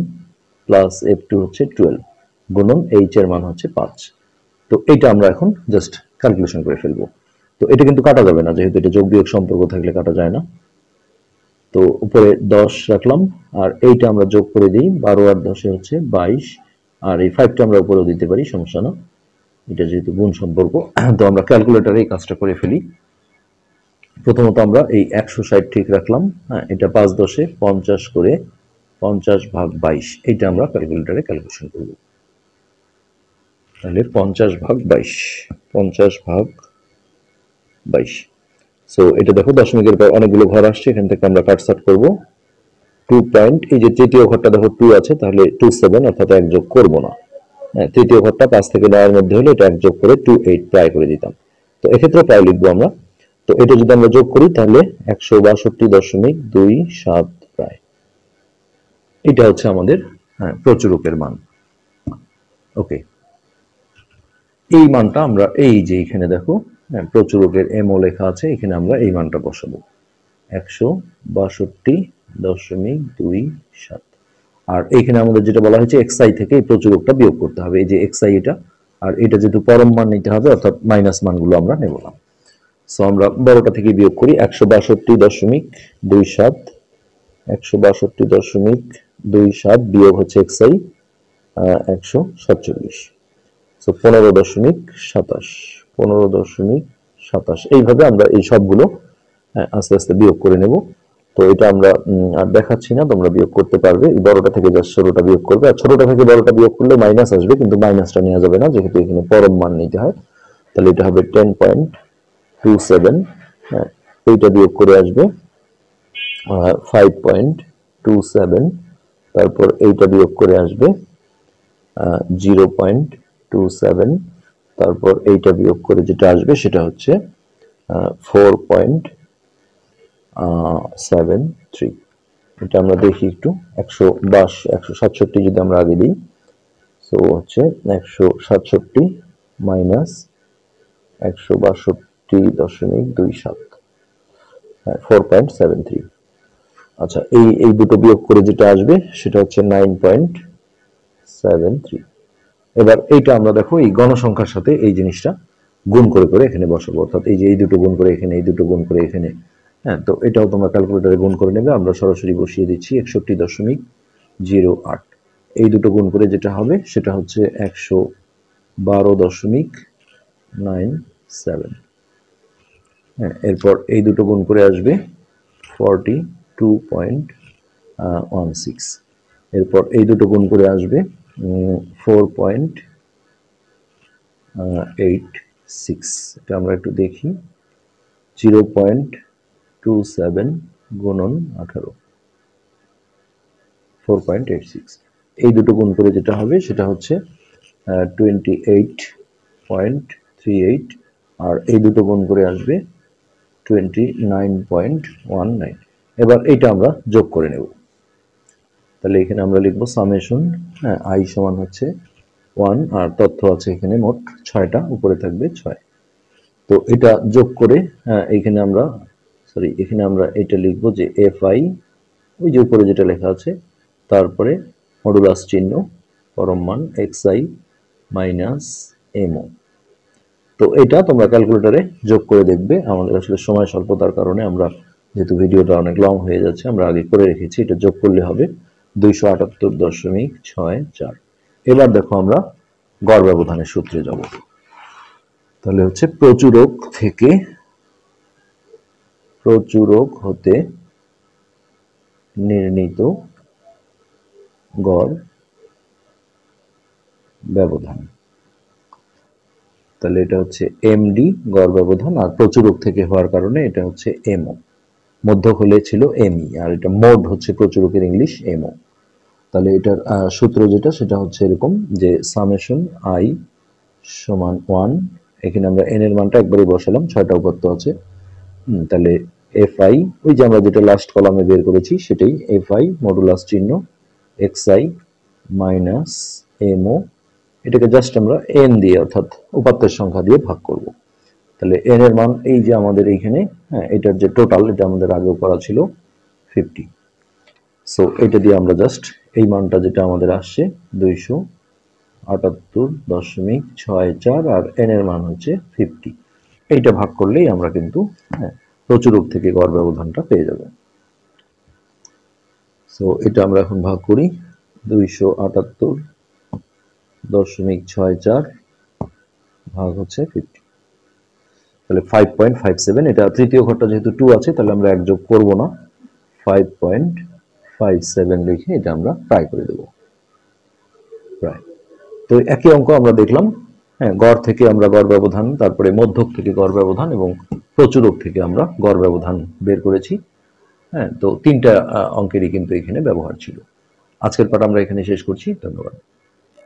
প্লাস f2 হচ্ছে 12 গুণন h এর মান হচ্ছে 5। তো এইটা আমরা এখন জাস্ট ক্যালকুলেশন করে ফেলবো। তো এটা কিন্তু কাটা যাবে না, যেহেতু এটা যোগ বিয়োগ সম্পর্ক থাকলে কাটা যায় না। তো উপরে 10 রাখলাম আর এইটা আমরা যোগ করে দিই, 12 আর 10 হচ্ছে 22, আর এই 5টা আমরা উপরেও দিতে পারি, সমস্যা না, এটা যেহেতু গুণ সম্পর্ক। তো আমরা ক্যালকুলেটরে এই কাজটা করে ফেলি। প্রথমত আমরা এই 160 ঠিক রাখলাম, হ্যাঁ, এটা 5 10 এ 50 করে 50 ভাগ 22, এইটা আমরা ক্যালকুলেটরে ক্যালকুলেশন করব। তাহলে 50 ভাগ 22। সো এটা দেখো দশমিকের পর অনেকগুলো ঘর আসছে, এখান থেকে আমরা কাটছাট করব। 2 পয়েন্ট, এই যে তৃতীয় ঘরটা দেখো 2 আছে, তাহলে 27 অর্থাৎ এক যোগ করব না। হ্যাঁ, তৃতীয় ঘরটা 5 থেকে 9 এর মধ্যে হলে এটা এক যোগ করে 28 প্রায় করে দিতাম। তো এক্ষেত্রে প্রায় লিখবো আমরা। তো এটা যদি আমরা যোগ করি তাহলে 162.27 প্রায়, এটা হচ্ছে আমাদের প্রচুরকের মান। ওকে, এই মানটা আমরা এই যে এখানে দেখো, হ্যাঁ, প্রচুরকের এমও লেখা আছে, এখানে আমরা এই মানটা বসাবো 162.27। আর এইখানে আমাদের যেটা বলা হয়েছে এক্সআই থেকে এই প্রচুরকটা বিয়োগ করতে হবে, এই যে এক্সআই এটা, আর এটা যেহেতু পরম মান নিতে হবে অর্থাৎ মাইনাস মানগুলো আমরা নেব না। সো আমরা বড়টা থেকে বিয়োগ করি 162.27, 162.27 বিয়োগ হচ্ছে এক্সআই 147। সো 15.27, 15.27। এইভাবে আমরা এই সবগুলো আস্তে আস্তে বিয়োগ করে নেব। তো এটা আমরা আর দেখাচ্ছি না, তোমরা বিয়োগ করতে পারবে। বড়টা থেকে জাস্ট ছোটটা বিয়োগ করবে, আর ছোটটা থেকে বড়টা বিয়োগ করলে মাইনাস আসবে, কিন্তু মাইনাসটা নেওয়া যাবে না যেহেতু এখানে পরম মান নিতে হয়। তাহলে এটা হবে 10.27, হ্যাঁ, এইটা বিয়োগ করে আসবে 5.27, তারপর এইটা বিয়োগ করে আসবে 0.27, তারপর এইটা বিয়োগ করে যেটা আসবে সেটা হচ্ছে 4.73। এটা আমরা দেখি একটু, 167 যদি আমরা আগে দিই, সো হচ্ছে 167 মাইনাস 162.27, 4.73। আচ্ছা, এই দুটো বিয়োগ করে যেটা আসবে সেটা হচ্ছে 9.73। এবার এইটা আমরা দেখো এই গণসংখ্যার সাথে এই জিনিসটা গুণ করে করে এখানে বসাবো, অর্থাৎ এই যে এই দুটো গুণ করে এখানে, এই দুটো গুণ করে এখানে, হ্যাঁ। তো এটাও তোমরা ক্যালকুলেটরে গুণ করে নেবে, আমরা সরাসরি বসিয়ে দিচ্ছি 61.08। এই দুটো গুণ করে যেটা হবে সেটা হচ্ছে 112.97, হ্যাঁ। এরপর এই দুটো গুণ করে আসবে 42.16, এরপর এই দুটো গুণ করে আসবে 4.86। এটা আমরা একটু দেখি, 0.27 গুণন 18, 4.86। এই দুটো গুণ করে যেটা হবে সেটা হচ্ছে 28.38, আর এই দুটো গুণ করে আসবে 29.19। এবার এইটা আমরা যোগ করে নেব। তাহলে এখানে আমরা লিখবো সামেশন, হ্যাঁ, আই সমান হচ্ছে 1, আর তথ্য আছে এখানে মোট 6টা, উপরে থাকবে 6। তো এটা যোগ করে, হ্যাঁ, এখানে আমরা এটা লিখবো যে এফ আই, ওই যে উপরে যেটা লেখা আছে, তারপরে মডুলাস চিহ্ন, পরম মান এক্স আই মাইনাস এমও। তো এটা তোমরা ক্যালকুলেটরে যোগ করে দেখবে। আমাদের আসলে সময় স্বল্পতার কারণে আমরা, যেহেতু ভিডিওটা অনেক লং হয়ে যাচ্ছে, আমরা আগে করে রেখেছি, এটা যোগ করলে হবে 278.64। এবার দেখো আমরা গড় ব্যবধানের সূত্রে যাব। তাহলে হচ্ছে প্রচুরক হতে নির্ণীত গড় ব্যবধান। তাহলে এটা হচ্ছে এমডি গড় ব্যবধান, আর প্রচুরক থেকে হওয়ার কারণে এটা হচ্ছে এমও। মধ্যক হলে ছিল এমই, আর এটা মোড হচ্ছে প্রচুরকের ইংলিশ এমও। তাহলে এটার সূত্র যেটা সেটা হচ্ছে এরকম যে সামেশন আই সমান 1, এখানে আমরা এন এর মানটা একবারে বসালাম, 6টা উপাত্ত আছে। তাহলে এফ আই, ওই যে আমরা যেটা লাস্ট কলামে বের করেছি সেটাই, এফ আই মডুলাস চিহ্ন এক্স আই মাইনাস এমও, এটাকে জাস্ট আমরা এন দিয়ে অর্থাৎ উপাত্তের সংখ্যা দিয়ে ভাগ করব। তাহলে এন এর মান এই যে আমাদের এইখানে, হ্যাঁ, এটার যে টোটাল, এটা আমাদের আগেও করা ছিল 50। সো এটা দিয়ে আমরা জাস্ট এই মানটা যেটা আমাদের আসছে 278.64, আর এন এর মান হচ্ছে 50, এইটা ভাগ করলেই আমরা কিন্তু, হ্যাঁ, প্রচুরক থেকে গড় ব্যবধানটা পেয়ে যাব। সো এটা আমরা এখন ভাগ করি, 278.64 ভাগ হচ্ছে 50, তাহলে 5.57। এটা তৃতীয় ঘরটা যেহেতু 2 আছে, তাহলে আমরা এক যোগ করব না, 5.57 লিখে এটা আমরা ট্রাই করে দেব। প্রায় তো একই অঙ্ক আমরা দেখলাম, হ্যাঁ, গড় থেকে আমরা গড় ব্যবধান, তারপরে মধ্যক থেকে গড় ব্যবধান এবং প্রচুরক থেকে আমরা গড় ব্যবধান বের করেছি, হ্যাঁ। তো 3টা অঙ্কেরই কিন্তু এখানে ব্যবহার ছিল। আজকের পাঠ আমরা এখানে শেষ করছি, ধন্যবাদ।